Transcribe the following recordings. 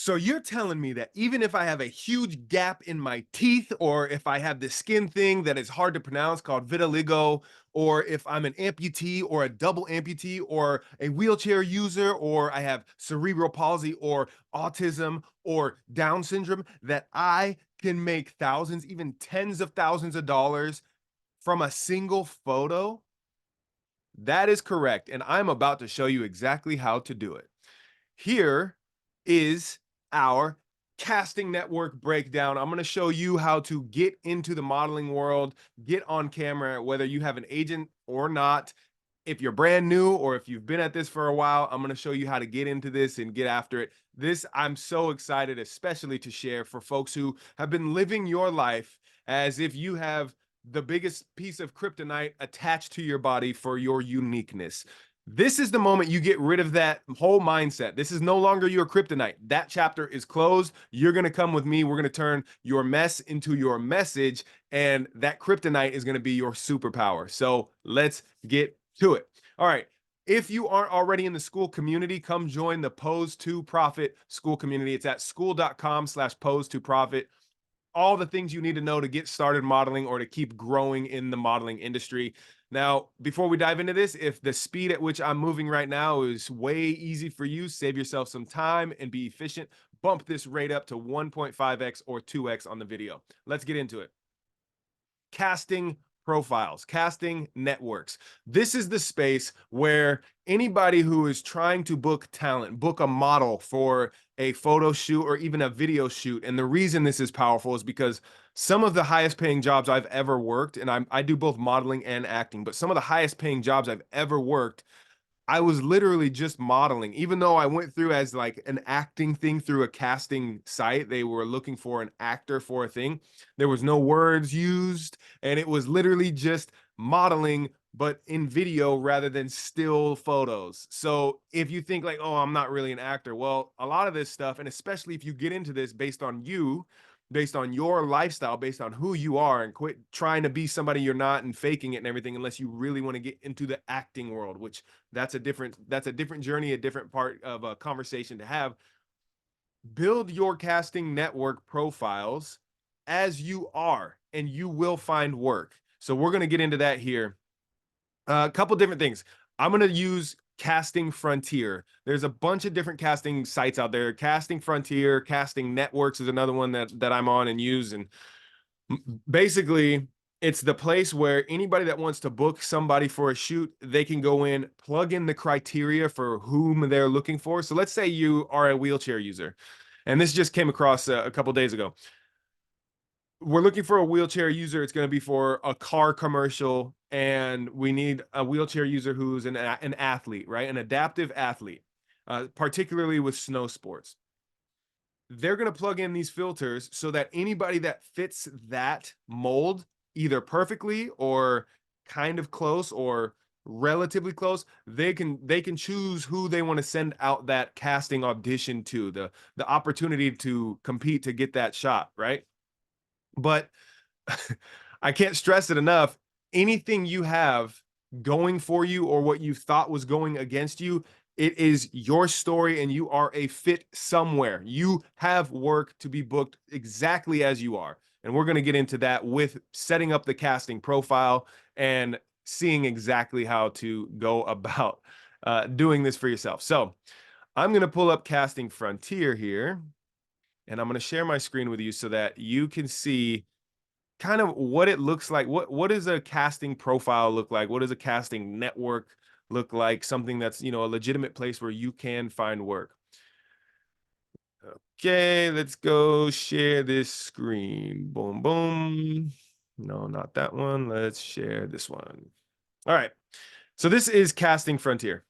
So you're telling me that even if I have a huge gap in my teeth, or if I have this skin thing that is hard to pronounce called vitiligo, or if I'm an amputee or a double amputee or a wheelchair user, or I have cerebral palsy or autism or Down syndrome, that I can make thousands, even tens of thousands of dollars from a single photo? That is correct. And I'm about to show you exactly how to do it. Here is our casting network breakdown. I'm going to show you how to get into the modeling world, get on camera, whether you have an agent or not. If you're brand new or if you've been at this for a while, I'm going to show you how to get into this and get after it. This, I'm so excited, especially to share for folks who have been living your life as if you have the biggest piece of kryptonite attached to your body for your uniqueness. This is the moment you get rid of that whole mindset. This is no longer your kryptonite. That chapter is closed. You're going to come with me. We're going to turn your mess into your message, and that kryptonite is going to be your superpower. So let's get to it. All right. If you aren't already in the school community, come join the Pose to Profit school community. It's at school.com/pose to profit. All the things you need to know to get started modeling or to keep growing in the modeling industry. Now, before we dive into this, if the speed at which I'm moving right now is way easy for you, save yourself some time and be efficient. Bump this rate up to 1.5x or 2x on the video. Let's get into it. Casting profiles, casting networks. This is the space where anybody who is trying to book talent, book a model for a photo shoot or even a video shoot. And the reason this is powerful is because some of the highest paying jobs I've ever worked, and I do both modeling and acting, but some of the highest paying jobs I've ever worked, I was literally just modeling. Even though I went through as like an acting thing through a casting site, they were looking for an actor for a thing. There was no words used, and it was literally just modeling, but in video rather than still photos. So if you think like, oh, I'm not really an actor, well, a lot of this stuff, and especially if you get into this based on you, based on your lifestyle, based on who you are, and quit trying to be somebody you're not and faking it and everything, unless you really want to get into the acting world, which that's a different journey, a different part of a conversation to have. Build your casting network profiles as you are, and you will find work. So we're going to get into that here. A couple different things. I'm going to use Casting Frontier. There's a bunch of different casting sites out there. Casting Frontier, Casting Networks is another one that I'm on and use. And basically, it's the place where anybody that wants to book somebody for a shoot, they can go in, plug in the criteria for whom they're looking for. So let's say you are a wheelchair user, and this just came across a couple days ago. We're looking for a wheelchair user. It's going to be for a car commercial, and we need a wheelchair user who's an athlete, right? An adaptive athlete, particularly with snow sports. They're going to plug in these filters so that anybody that fits that mold, either perfectly or kind of close or relatively close, they can choose who they want to send out that casting audition to, the opportunity to compete to get that shot, right? But I can't stress it enough. Anything you have going for you or what you thought was going against you, it is your story and you are a fit somewhere. You have work to be booked exactly as you are. And we're going to get into that with setting up the casting profile and seeing exactly how to go about doing this for yourself. So I'm going to pull up Casting Frontier here, and I'm going to share my screen with you so that you can see kind of what it looks like. What does a casting profile look like? What does a casting network look like? Something that's, a legitimate place where you can find work. Okay, let's go share this screen. Boom, boom. No, not that one. Let's share this one. All right. So this is Casting Frontier.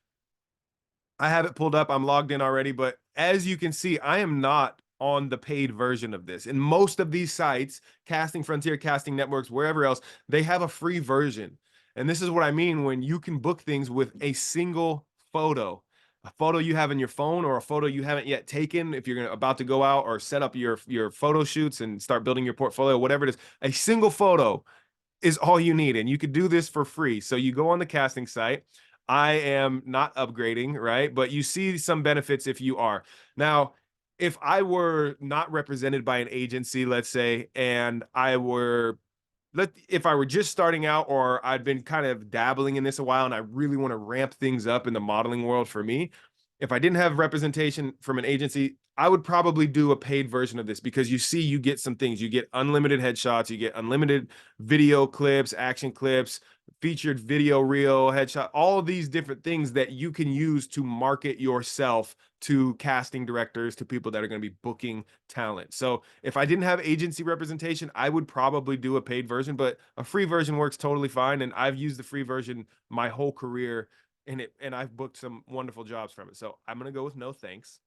I have it pulled up. I'm logged in already, but as you can see, I am not on the paid version of this. And most of these sites, Casting Frontier, Casting Networks, wherever else, they have a free version. And this is what I mean when you can book things with a single photo. A photo you have in your phone or a photo you haven't yet taken if you're about to go out or set up your photo shoots and start building your portfolio, whatever it is. A single photo is all you need, and you could do this for free. So you go on the casting site. I am not upgrading, right? But you see some benefits if you are. Now, if I were not represented by an agency, let's say, and if I were just starting out, or I'd been kind of dabbling in this a while and I really want to ramp things up in the modeling world for me, if I didn't have representation from an agency, I would probably do a paid version of this, because you get some things. You get unlimited headshots, you get unlimited video clips, action clips, featured video reel, headshot, all of these different things that you can use to market yourself to casting directors, to people that are going to be booking talent. So if I didn't have agency representation, I would probably do a paid version, but a free version works totally fine. And I've used the free version my whole career, and I've booked some wonderful jobs from it. So I'm going to go with no thanks.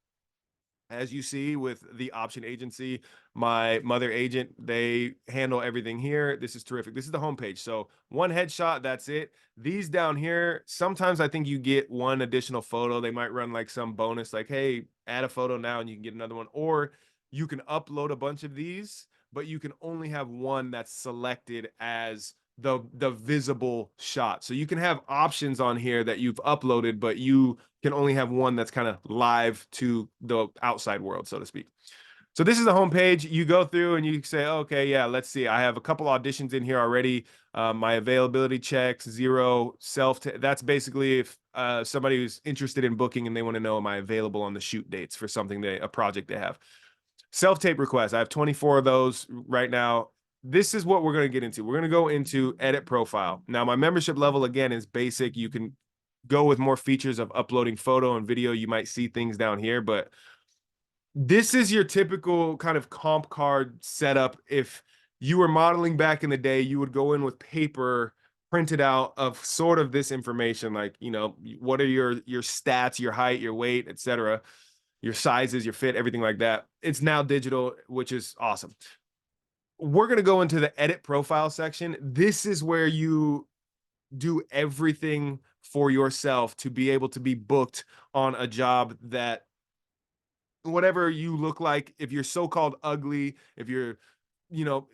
As you see with the option agency, my mother agent, they handle everything here. This is terrific. This is the homepage. So one headshot, that's it. These down here, sometimes I think you get one additional photo. They might run like some bonus, like, hey, add a photo now and you can get another one. Or you can upload a bunch of these, but you can only have one that's selected as the visible shot. So you can have options on here that you've uploaded, but you can only have one that's kind of live to the outside world, so to speak. So this is the homepage. You go through and you say, okay, yeah, let's see. I have a couple auditions in here already. My availability checks, 0, that's basically if somebody who's interested in booking and they want to know, am I available on the shoot dates for something, a project they have. Self-tape requests. I have 24 of those right now. This is what we're going to get into. We're going to go into edit profile. Now, my membership level, again, is basic. You can go with more features of uploading photo and video. You might see things down here, but this is your typical kind of comp card setup. If you were modeling back in the day, you would go in with paper printed out of sort of this information, like, what are your stats, your height, your weight, etc., your sizes, your fit, everything like that. It's now digital, which is awesome. We're going to go into the edit profile section. This is where you do everything for yourself to be able to be booked on a job that, whatever you look like, if you're so-called ugly, if you're, you know,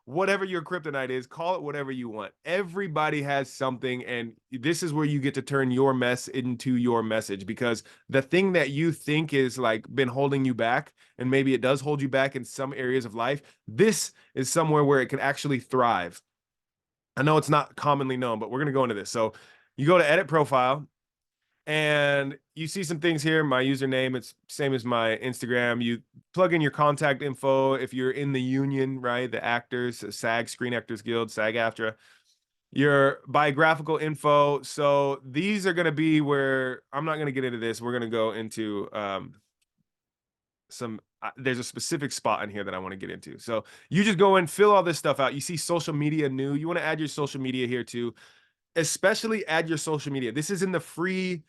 whatever your kryptonite is, call it whatever you want. Everybody has something, and this is where you get to turn your mess into your message, because the thing that you think is like been holding you back, and maybe it does hold you back in some areas of life, this is somewhere where it can actually thrive. I know it's not commonly known, but we're going to go into this. So you go to edit profile, and you see some things here. My username, it's same as my Instagram. You plug in your contact info if you're in the union, right? The actors, SAG, Screen Actors Guild, SAG-AFTRA. Your biographical info. So these are going to be where I'm not going to get into this. We're going to go into there's a specific spot in here that I want to get into. So you just go and fill all this stuff out. You see social media new. You want to add your social media here too. Especially add your social media. This is in the free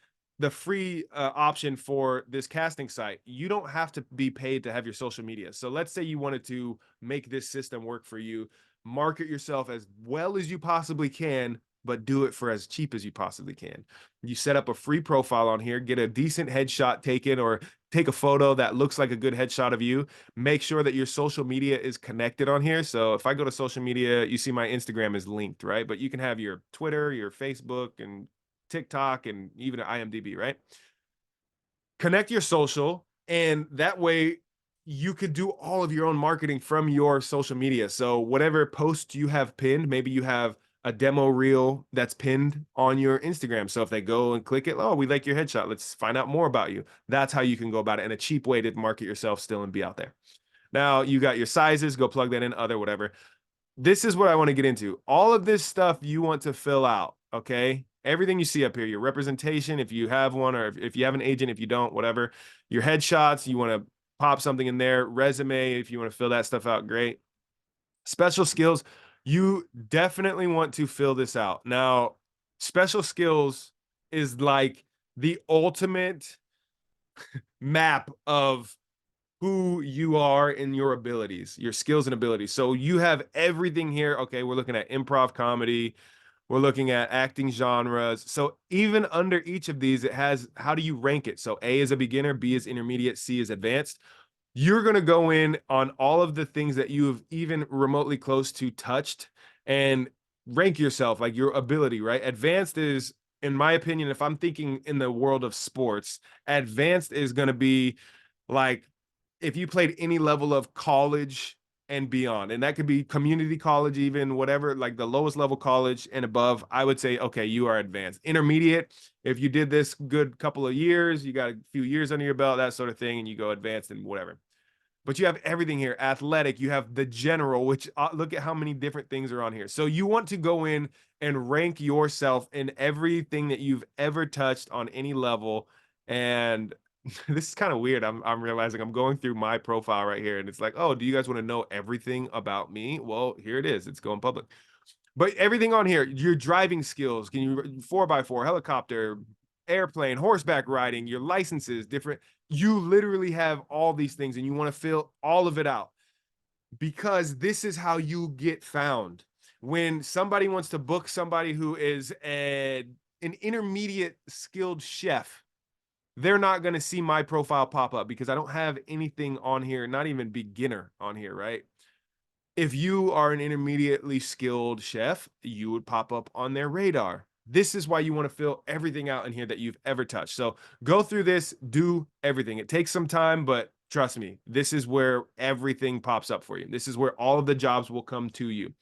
option for this casting site. You don't have to be paid to have your social media. So let's say you wanted to make this system work for you, market yourself as well as you possibly can, but do it for as cheap as you possibly can. You set up a free profile on here, get a decent headshot taken, or take a photo that looks like a good headshot of you. Make sure that your social media is connected on here. So if I go to social media, you see my Instagram is linked, right? But you can have your Twitter, your Facebook, and TikTok, and even IMDb, right? Connect your social, and that way you could do all of your own marketing from your social media. So whatever post you have pinned, maybe you have a demo reel that's pinned on your Instagram. So if they go and click it, oh, we like your headshot, let's find out more about you. That's how you can go about it, and a cheap way to market yourself still and be out there. Now you got your sizes, go plug that in, other, whatever. This is what I want to get into. All of this stuff you want to fill out, okay? Everything you see up here, your representation, if you have one, or if you have an agent, if you don't, whatever. Your headshots, you want to pop something in there. Resume, if you want to fill that stuff out, great. Special skills, you definitely want to fill this out. Now, special skills is like the ultimate map of who you are in your abilities, your skills and abilities. So you have everything here. Okay, we're looking at improv comedy. We're looking at acting genres. So even under each of these, it has, how do you rank it? So A is a beginner, B is intermediate, C is advanced. You're going to go in on all of the things that you have even remotely close to touched and rank yourself, like your ability, right? Advanced is, in my opinion, if I'm thinking in the world of sports, advanced is going to be Like, if you played any level of college and beyond, and that could be community college, even whatever, like the lowest level college and above, I would say, okay, you are advanced. Intermediate, if you did this good couple of years, you got a few years under your belt, that sort of thing, and you go advanced and whatever. But you have everything here. Athletic, you have the general, which look at how many different things are on here. So you want to go in and rank yourself in everything that you've ever touched on any level. And this is kind of weird. I'm realizing I'm going through my profile right here, and it's like, oh, do you guys want to know everything about me? Well, here it is. It's going public. But everything on here, your driving skills, can you 4x4, helicopter, airplane, horseback riding, your licenses, different. You literally have all these things and you want to fill all of it out because this is how you get found. When somebody wants to book somebody who is an intermediate skilled chef, they're not going to see my profile pop up because I don't have anything on here, not even beginner on here, right? If you are an intermediately skilled chef, you would pop up on their radar. This is why you want to fill everything out in here that you've ever touched. So go through this, do everything. It takes some time, but trust me, this is where everything pops up for you. This is where all of the jobs will come to you.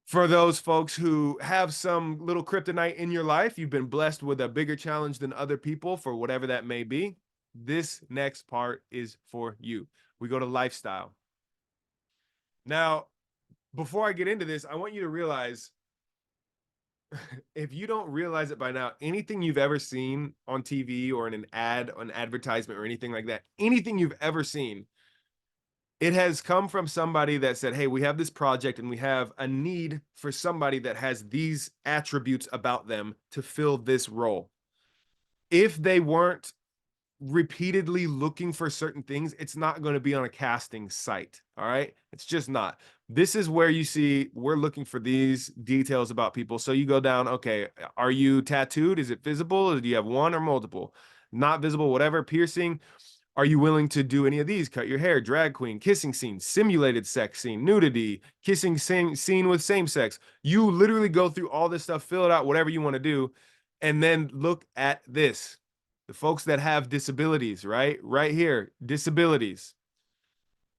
For those folks who have some little kryptonite in your life, you've been blessed with a bigger challenge than other people for whatever that may be. This next part is for you. We go to lifestyle. Now, before I get into this, I want you to realize if you don't realize it by now, anything you've ever seen on TV or in an ad, an advertisement, or anything like that, anything you've ever seen, it has come from somebody that said, hey, we have this project and we have a need for somebody that has these attributes about them to fill this role. If they weren't repeatedly looking for certain things, it's not going to be on a casting site. All right. It's just not. This is where you see we're looking for these details about people. So you go down, okay, are you tattooed? Is it visible? Or do you have one or multiple? Not visible, whatever. Piercing. Are you willing to do any of these? Cut your hair, drag queen, kissing scene, simulated sex scene, nudity, kissing scene with same sex. You literally go through all this stuff, fill it out, whatever you want to do, and then look at this. The folks that have disabilities, right? Right here, disabilities.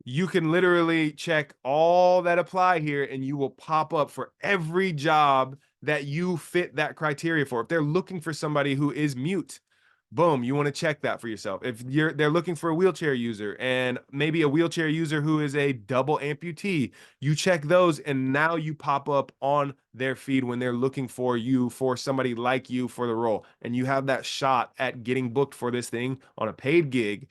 You can literally check all that apply here and you will pop up for every job that you fit that criteria for. If they're looking for somebody who is mute, boom, you want to check that for yourself. If they're looking for a wheelchair user and maybe a wheelchair user who is a double amputee, you check those and now you pop up on their feed when they're looking for you, for somebody like you for the role. And you have that shot at getting booked for this thing on a paid gig.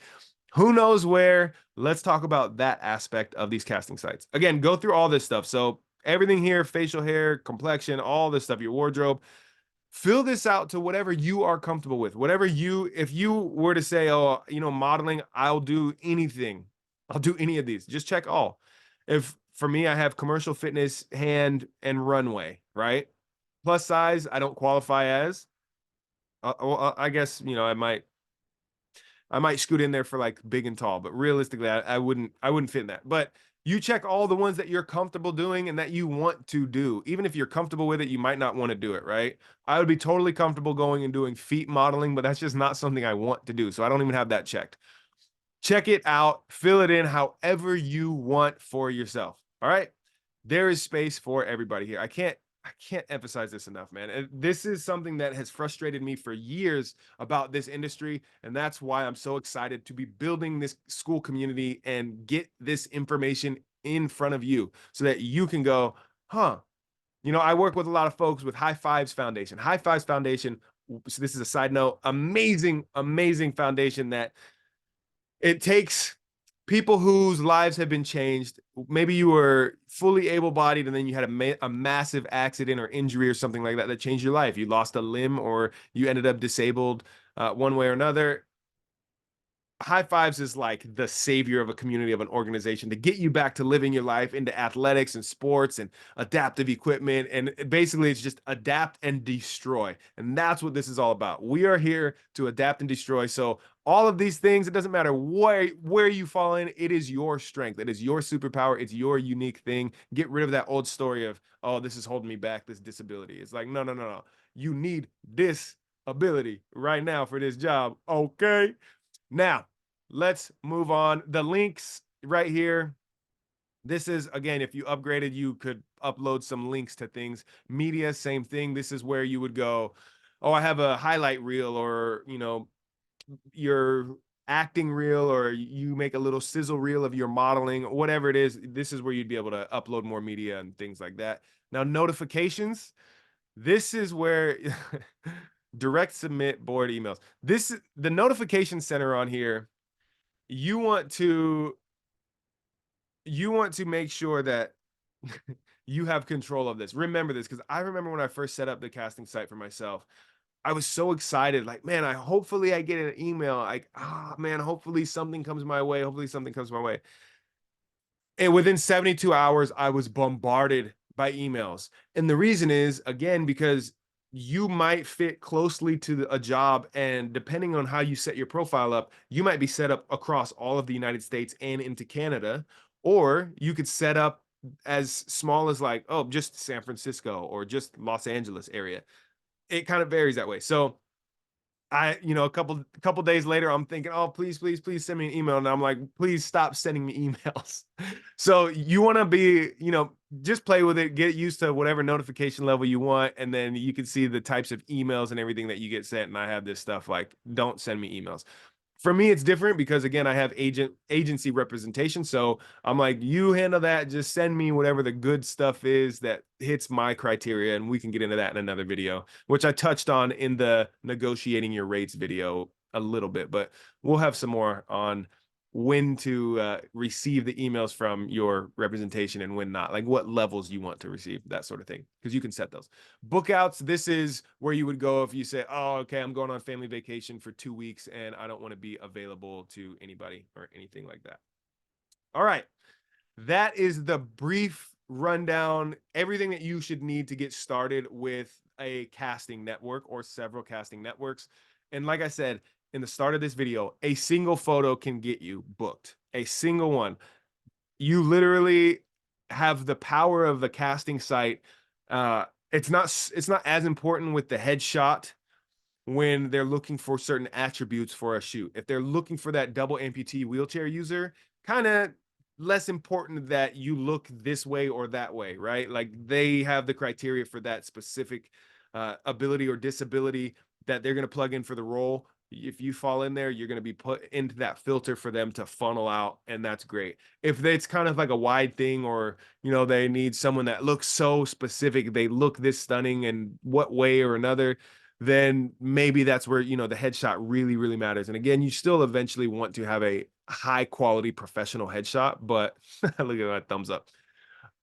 Who knows where? Let's talk about that aspect of these casting sites. Again, go through all this stuff. So everything here, facial hair, complexion, all this stuff, your wardrobe, fill this out to whatever you are comfortable with. Whatever you, if you were to say, oh, modeling, I'll do anything. I'll do any of these. Just check all. If for me, I have commercial fitness, hand, and runway, right? Plus size, I don't qualify as. I guess, I might scoot in there for like big and tall, but realistically, I wouldn't fit in that. But you check all the ones that you're comfortable doing and that you want to do. Even if you're comfortable with it, you might not want to do it, right? I would be totally comfortable going and doing feet modeling, but that's just not something I want to do. So I don't even have that checked. Check it out, fill it in however you want for yourself. All right. There is space for everybody here. I can't emphasize this enough, man. This is something that has frustrated me for years about this industry, and that's why I'm so excited to be building this school community and get this information in front of you so that you can go, huh? I work with a lot of folks with High Fives Foundation. High Fives Foundation, so this is a side note, amazing, amazing foundation that it takes people whose lives have been changed. Maybe you were fully able-bodied and then you had a massive accident or injury or something like that that changed your life. You lost a limb or you ended up disabled one way or another. High Fives is like the savior of a community, of an organization to get you back to living your life into athletics and sports and adaptive equipment. And basically, it's just adapt and destroy. And that's what this is all about. We are here to adapt and destroy. So all of these things, it doesn't matter where you fall in, it is your strength. It is your superpower. It's your unique thing. Get rid of that old story of, oh, this is holding me back, this disability. It's like, no, no, no, no. You need this ability right now for this job. Okay. Now, let's move on. The links right here. This is, again, if you upgraded, you could upload some links to things. Media, same thing. This is where you would go, oh, I have a highlight reel, or, your acting reel, or you make a little sizzle reel of your modeling, whatever it is. This is where you'd be able to upload more media and things like that. Now, notifications. This is where direct submit board emails. The notification center on here. You want to make sure that you have control of this. Remember this, because I remember when I first set up the casting site for myself, I was so excited. Like, man, hopefully I get an email. Like, man, hopefully something comes my way. Hopefully something comes my way. And within 72 hours, I was bombarded by emails. And the reason is, again, because you might fit closely to a job. And depending on how you set your profile up, you might be set up across all of the United States and into Canada. Or you could set up as small as, like, oh, just San Francisco or just Los Angeles area. It kind of varies that way. So a couple days later, I'm thinking, oh, please, please, please send me an email. And I'm like, please stop sending me emails. So you want to be, just play with it, get used to whatever notification level you want. And then you can see the types of emails and everything that you get sent. And I have this stuff like, don't send me emails. For me, it's different because, again, I have agency representation. So I'm like, you handle that. Just send me whatever the good stuff is that hits my criteria. And we can get into that in another video, which I touched on in the negotiating your rates video a little bit, but we'll have some more on when to receive the emails from your representation and when not, like what levels you want to receive, that sort of thing, because you can set those. Bookouts, this is where you would go if you say, oh, okay, I'm going on family vacation for 2 weeks and I don't want to be available to anybody or anything like that. All right, that is the brief rundown, everything that you should need to get started with a casting network or several casting networks. And like I said in the start of this video, a single photo can get you booked. A single one. You literally have the power of the casting site. It's not as important with the headshot when they're looking for certain attributes for a shoot. If they're looking for that double amputee wheelchair user, kind of less important that you look this way or that way, right? Like, they have the criteria for that specific ability or disability that they're going to plug in for the role. If you fall in there, you're going to be put into that filter for them to funnel out, and that's great. If it's kind of like a wide thing, or they need someone that looks so specific, they look this stunning in what way or another, then maybe that's where the headshot really, really matters. And again, you still eventually want to have a high quality professional headshot, but look at that thumbs up.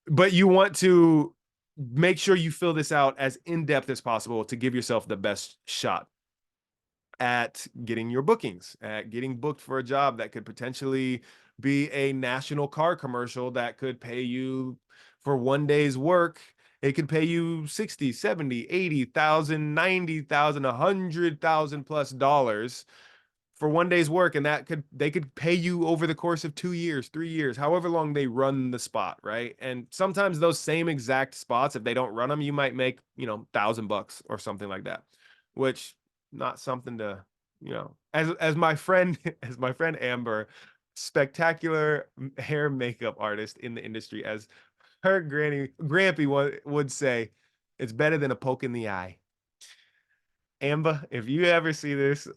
But you want to make sure you fill this out as in depth as possible to give yourself the best shot at getting your bookings, at getting booked for a job that could potentially be a national car commercial that could pay you for 1 day's work. It could pay you 60, 70, 80,000, 90,000, 100,000 plus dollars for 1 day's work. And they could pay you over the course of 2 years, 3 years, however long they run the spot. Right. And sometimes those same exact spots, if they don't run them, you might make, $1,000 or something like that, which not something to, as my friend, as my friend Amber, spectacular hair makeup artist in the industry, as her Grampy would say, it's better than a poke in the eye. Amber, if you ever see this,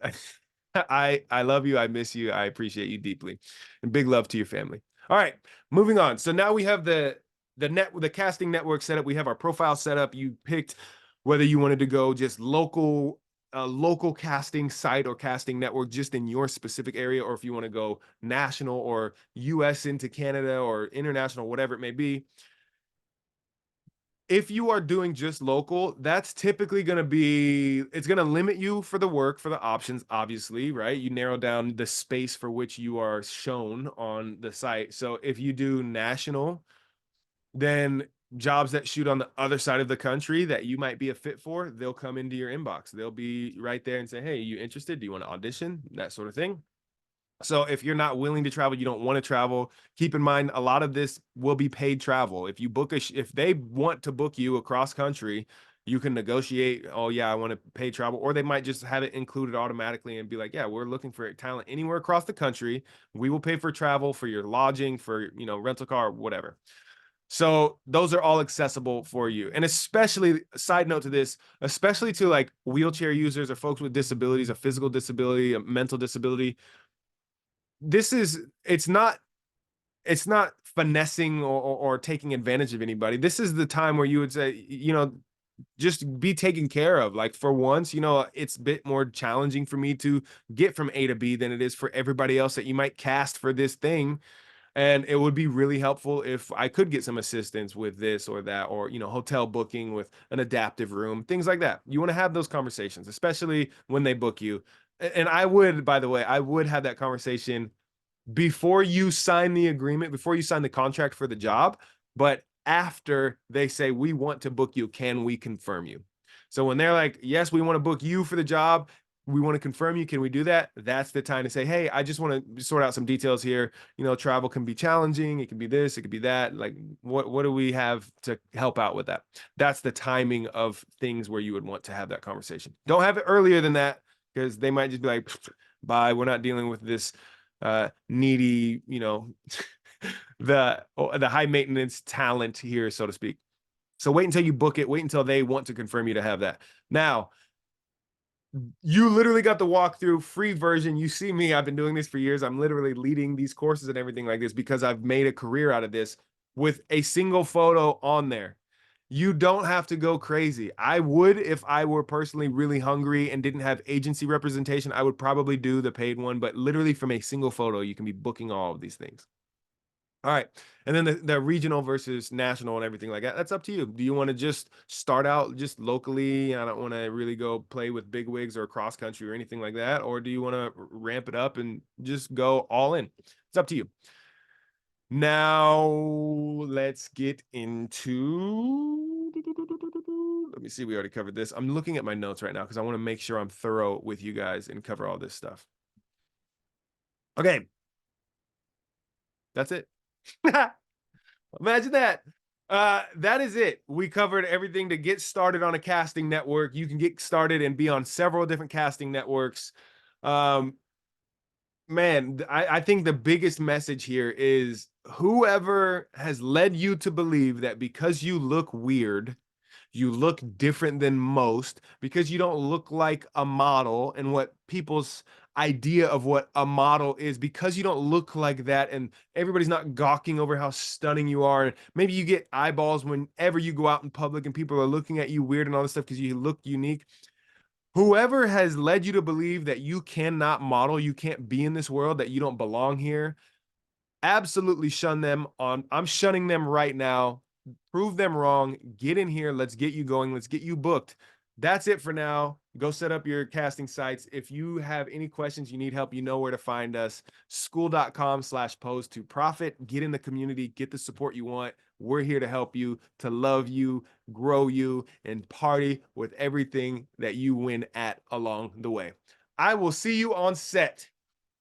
I love you. I miss you. I appreciate you deeply. And big love to your family. All right, moving on. So now we have the casting network set up. We have our profile set up. You picked whether you wanted to go just local casting site or casting network just in your specific area, or if you want to go national or US into Canada or international, whatever it may be. If you are doing just local, that's typically going to be, it's going to limit you for the work, for the options, obviously, right? You narrow down the space for which you are shown on the site. So if you do national, then jobs that shoot on the other side of the country that you might be a fit for, they'll come into your inbox. They'll be right there and say, hey, you interested? Do you want to audition? That sort of thing. So if you're not willing to travel, you don't want to travel, keep in mind, a lot of this will be paid travel. If you book if they want to book you across country, You can negotiate, oh yeah, I want to pay travel, or they might just have it included automatically and be like, yeah, we're looking for talent anywhere across the country. We will pay for travel, for your lodging, for rental car, whatever. So those are all accessible for you. And especially, side note to this, especially to like wheelchair users or folks with disabilities, a physical disability, a mental disability. This is it's not finessing or taking advantage of anybody. This is the time where you would say, just be taken care of. Like for once, it's a bit more challenging for me to get from A to B than it is for everybody else that you might cast for this thing. And it would be really helpful if I could get some assistance with this or that, or, hotel booking with an adaptive room, things like that. You want to have those conversations, especially when they book you. And I would, by the way, I would have that conversation before you sign the agreement, before you sign the contract for the job, but after they say, we want to book you, can we confirm you? So when they're like, yes, we want to book you for the job, we want to confirm you, can we do that? That's the time to say, hey, I just want to sort out some details here. Travel can be challenging. It can be this, it could be that. Like, what do we have to help out with that? That's the timing of things where you would want to have that conversation. Don't have it earlier than that, because they might just be like, bye, we're not dealing with this needy, the high maintenance talent here, so to speak. So wait until you book it. Wait until they want to confirm you to have that. Now, you literally got the walkthrough free version. You see me, I've been doing this for years. I'm literally leading these courses and everything like this because I've made a career out of this with a single photo on there. You don't have to go crazy. I would, if I were personally really hungry and didn't have agency representation, I would probably do the paid one, but literally from a single photo, you can be booking all of these things. All right. And then the regional versus national and everything like that, that's up to you. Do you want to just start out just locally? I don't want to really go play with big wigs or cross country or anything like that. Or do you want to ramp it up and just go all in? It's up to you. Now, let's get into. Let me see. We already covered this. I'm looking at my notes right now because I want to make sure I'm thorough with you guys and cover all this stuff. Okay. That's it. Imagine that. That is it. We covered everything to get started on a casting network. You can get started and be on several different casting networks. Um, Man, I think the biggest message here is whoever has led you to believe that because you look weird, you look different than most, because you don't look like a model and what people's idea of what a model is, because you don't look like that and everybody's not gawking over how stunning you are. And maybe you get eyeballs whenever you go out in public and people are looking at you weird and all this stuff because you look unique. Whoever has led you to believe that you cannot model, you can't be in this world, that you don't belong here, absolutely shun them. I'm shunning them right now. Prove them wrong. Get in here. Let's get you going. Let's get you booked. That's it for now. Go set up your casting sites. If you have any questions, you need help, you know where to find us. School.com/pose to profit. Get in the community. Get the support you want. We're here to help you, to love you, grow you, and party with everything that you win at along the way. I will see you on set.